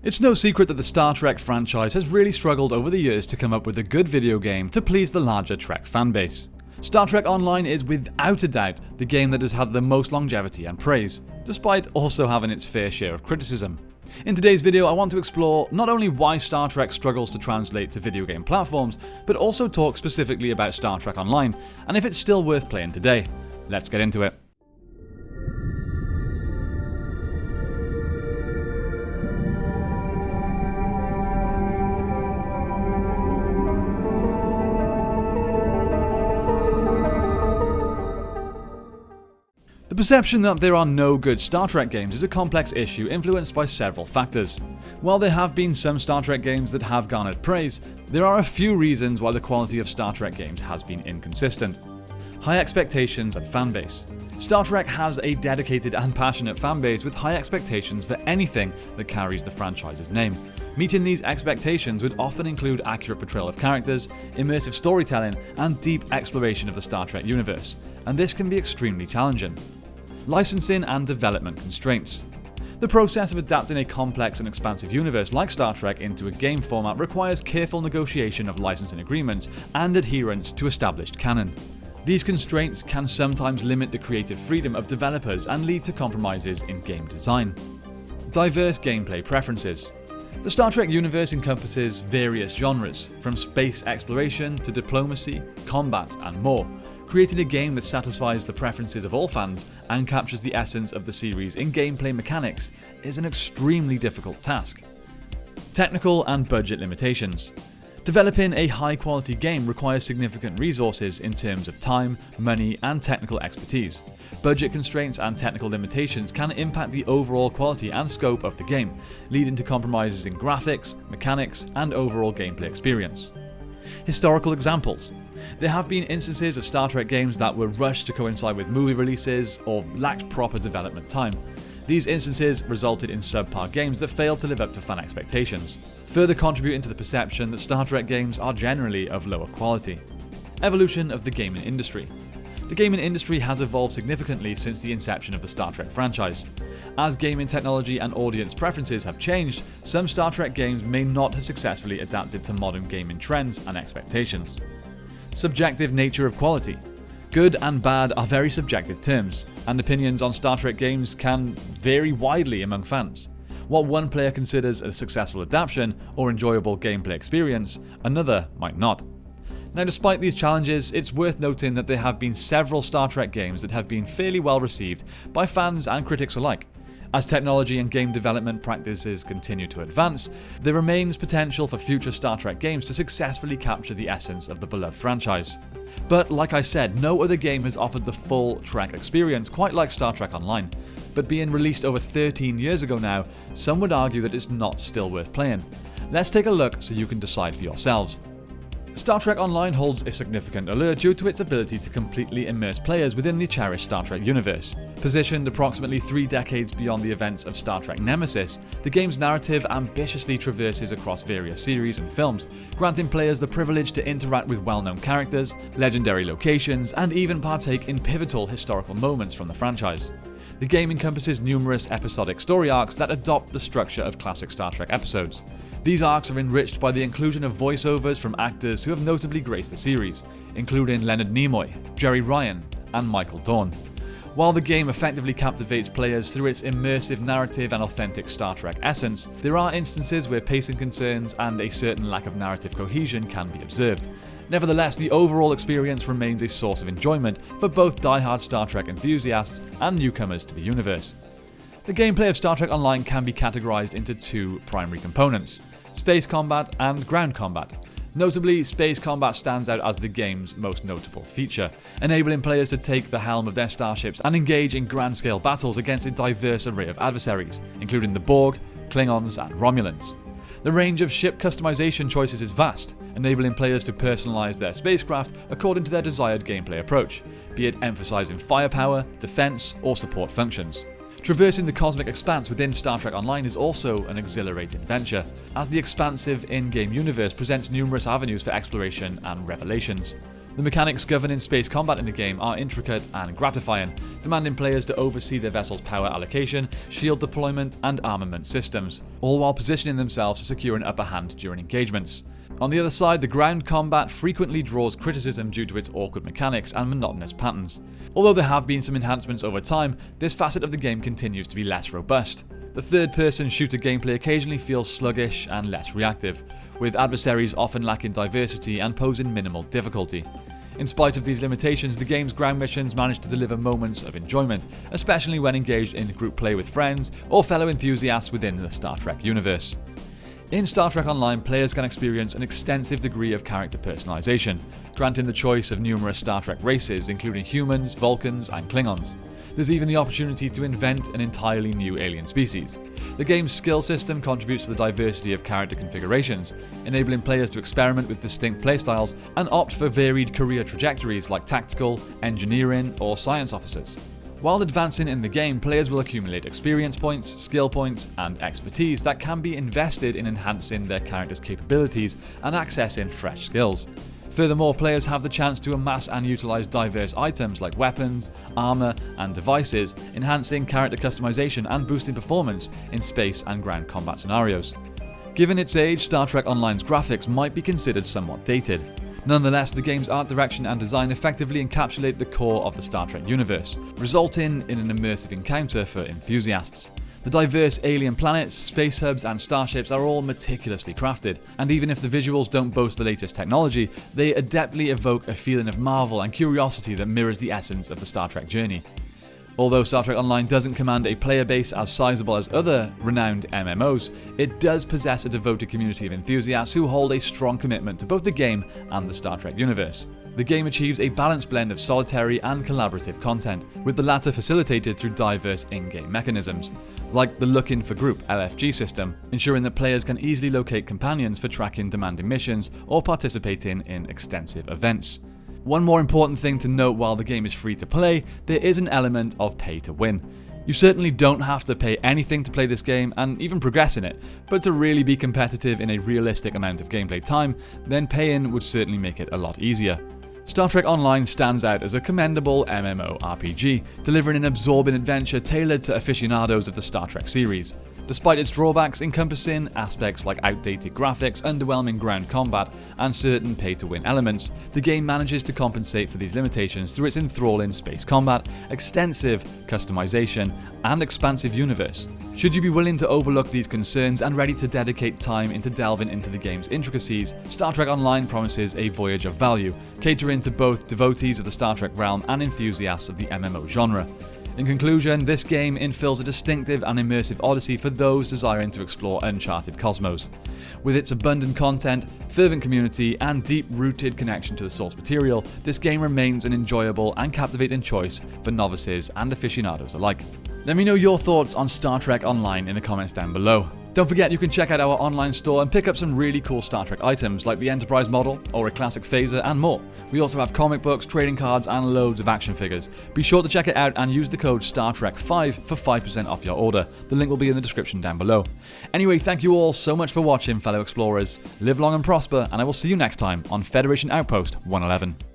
It's no secret that the Star Trek franchise has really struggled over the years to come up with a good video game to please the larger Trek fanbase. Star Trek Online is without a doubt the game that has had the most longevity and praise, despite also having its fair share of criticism. In today's video, I want to explore not only why Star Trek struggles to translate to video game platforms, but also talk specifically about Star Trek Online, and if it's still worth playing today. Let's get into it. The perception that there are no good Star Trek games is a complex issue influenced by several factors. While there have been some Star Trek games that have garnered praise, there are a few reasons why the quality of Star Trek games has been inconsistent. High expectations and fanbase. Star Trek has a dedicated and passionate fanbase with high expectations for anything that carries the franchise's name. Meeting these expectations would often include accurate portrayal of characters, immersive storytelling, and deep exploration of the Star Trek universe, and this can be extremely challenging. Licensing and development constraints. The process of adapting a complex and expansive universe like Star Trek into a game format requires careful negotiation of licensing agreements and adherence to established canon. These constraints can sometimes limit the creative freedom of developers and lead to compromises in game design. Diverse gameplay preferences. The Star Trek universe encompasses various genres, from space exploration to diplomacy, combat, and more. Creating a game that satisfies the preferences of all fans and captures the essence of the series in gameplay mechanics is an extremely difficult task. Technical and budget limitations. Developing a high-quality game requires significant resources in terms of time, money, and technical expertise. Budget constraints and technical limitations can impact the overall quality and scope of the game, leading to compromises in graphics, mechanics, and overall gameplay experience. Historical examples. There have been instances of Star Trek games that were rushed to coincide with movie releases or lacked proper development time. These instances resulted in subpar games that failed to live up to fan expectations, further contributing to the perception that Star Trek games are generally of lower quality. Evolution of the gaming industry. The gaming industry has evolved significantly since the inception of the Star Trek franchise. As gaming technology and audience preferences have changed, some Star Trek games may not have successfully adapted to modern gaming trends and expectations. Subjective nature of quality. Good and bad are very subjective terms, and opinions on Star Trek games can vary widely among fans. What one player considers a successful adaptation or enjoyable gameplay experience, another might not. Now, despite these challenges, it's worth noting that there have been several Star Trek games that have been fairly well received by fans and critics alike. As technology and game development practices continue to advance, there remains potential for future Star Trek games to successfully capture the essence of the beloved franchise. But like I said, no other game has offered the full Trek experience quite like Star Trek Online. But being released over 13 years ago now, some would argue that it's not still worth playing. Let's take a look so you can decide for yourselves. Star Trek Online holds a significant allure due to its ability to completely immerse players within the cherished Star Trek universe. Positioned approximately 3 decades beyond the events of Star Trek Nemesis, the game's narrative ambitiously traverses across various series and films, granting players the privilege to interact with well-known characters, legendary locations, and even partake in pivotal historical moments from the franchise. The game encompasses numerous episodic story arcs that adopt the structure of classic Star Trek episodes. These arcs are enriched by the inclusion of voiceovers from actors who have notably graced the series, including Leonard Nimoy, Jerry Ryan, and Michael Dorn. While the game effectively captivates players through its immersive narrative and authentic Star Trek essence, there are instances where pacing concerns and a certain lack of narrative cohesion can be observed. Nevertheless, the overall experience remains a source of enjoyment for both die-hard Star Trek enthusiasts and newcomers to the universe. The gameplay of Star Trek Online can be categorized into 2 primary components: space combat and ground combat. Notably, space combat stands out as the game's most notable feature, enabling players to take the helm of their starships and engage in grand-scale battles against a diverse array of adversaries, including the Borg, Klingons, and Romulans. The range of ship customization choices is vast, enabling players to personalize their spacecraft according to their desired gameplay approach, be it emphasizing firepower, defense, or support functions. Traversing the cosmic expanse within Star Trek Online is also an exhilarating venture, as the expansive in-game universe presents numerous avenues for exploration and revelations. The mechanics governing space combat in the game are intricate and gratifying, demanding players to oversee their vessel's power allocation, shield deployment, and armament systems, all while positioning themselves to secure an upper hand during engagements. On the other side, the ground combat frequently draws criticism due to its awkward mechanics and monotonous patterns. Although there have been some enhancements over time, this facet of the game continues to be less robust. The third-person shooter gameplay occasionally feels sluggish and less reactive, with adversaries often lacking diversity and posing minimal difficulty. In spite of these limitations, the game's ground missions manage to deliver moments of enjoyment, especially when engaged in group play with friends or fellow enthusiasts within the Star Trek universe. In Star Trek Online, players can experience an extensive degree of character personalization, granting the choice of numerous Star Trek races, including humans, Vulcans, and Klingons. There's even the opportunity to invent an entirely new alien species. The game's skill system contributes to the diversity of character configurations, enabling players to experiment with distinct playstyles and opt for varied career trajectories like tactical, engineering, or science officers. While advancing in the game, players will accumulate experience points, skill points, and expertise that can be invested in enhancing their character's capabilities and accessing fresh skills. Furthermore, players have the chance to amass and utilize diverse items like weapons, armor, and devices, enhancing character customization and boosting performance in space and ground combat scenarios. Given its age, Star Trek Online's graphics might be considered somewhat dated. Nonetheless, the game's art direction and design effectively encapsulate the core of the Star Trek universe, resulting in an immersive encounter for enthusiasts. The diverse alien planets, space hubs, and starships are all meticulously crafted, and even if the visuals don't boast the latest technology, they adeptly evoke a feeling of marvel and curiosity that mirrors the essence of the Star Trek journey. Although Star Trek Online doesn't command a player base as sizable as other renowned MMOs, it does possess a devoted community of enthusiasts who hold a strong commitment to both the game and the Star Trek universe. The game achieves a balanced blend of solitary and collaborative content, with the latter facilitated through diverse in-game mechanisms, like the Looking for Group (LFG) system, ensuring that players can easily locate companions for tracking demanding missions or participating in extensive events. One more important thing to note: while the game is free to play, there is an element of pay to win. You certainly don't have to pay anything to play this game and even progress in it, but to really be competitive in a realistic amount of gameplay time, then paying would certainly make it a lot easier. Star Trek Online stands out as a commendable MMORPG, delivering an absorbing adventure tailored to aficionados of the Star Trek series. Despite its drawbacks encompassing aspects like outdated graphics, underwhelming ground combat, and certain pay-to-win elements, the game manages to compensate for these limitations through its enthralling space combat, extensive customization, and expansive universe. Should you be willing to overlook these concerns and ready to dedicate time into delving into the game's intricacies, Star Trek Online promises a voyage of value, catering to both devotees of the Star Trek realm and enthusiasts of the MMO genre. In conclusion, this game infills a distinctive and immersive odyssey for those desiring to explore uncharted cosmos. With its abundant content, fervent community, and deep-rooted connection to the source material, this game remains an enjoyable and captivating choice for novices and aficionados alike. Let me know your thoughts on Star Trek Online in the comments down below. Don't forget you can check out our online store and pick up some really cool Star Trek items like the Enterprise model or a classic phaser and more. We also have comic books, trading cards, and loads of action figures. Be sure to check it out and use the code StarTrek5 for 5% off your order. The link will be in the description down below. Anyway, thank you all so much for watching, fellow explorers. Live long and prosper, and I will see you next time on Federation Outpost 111.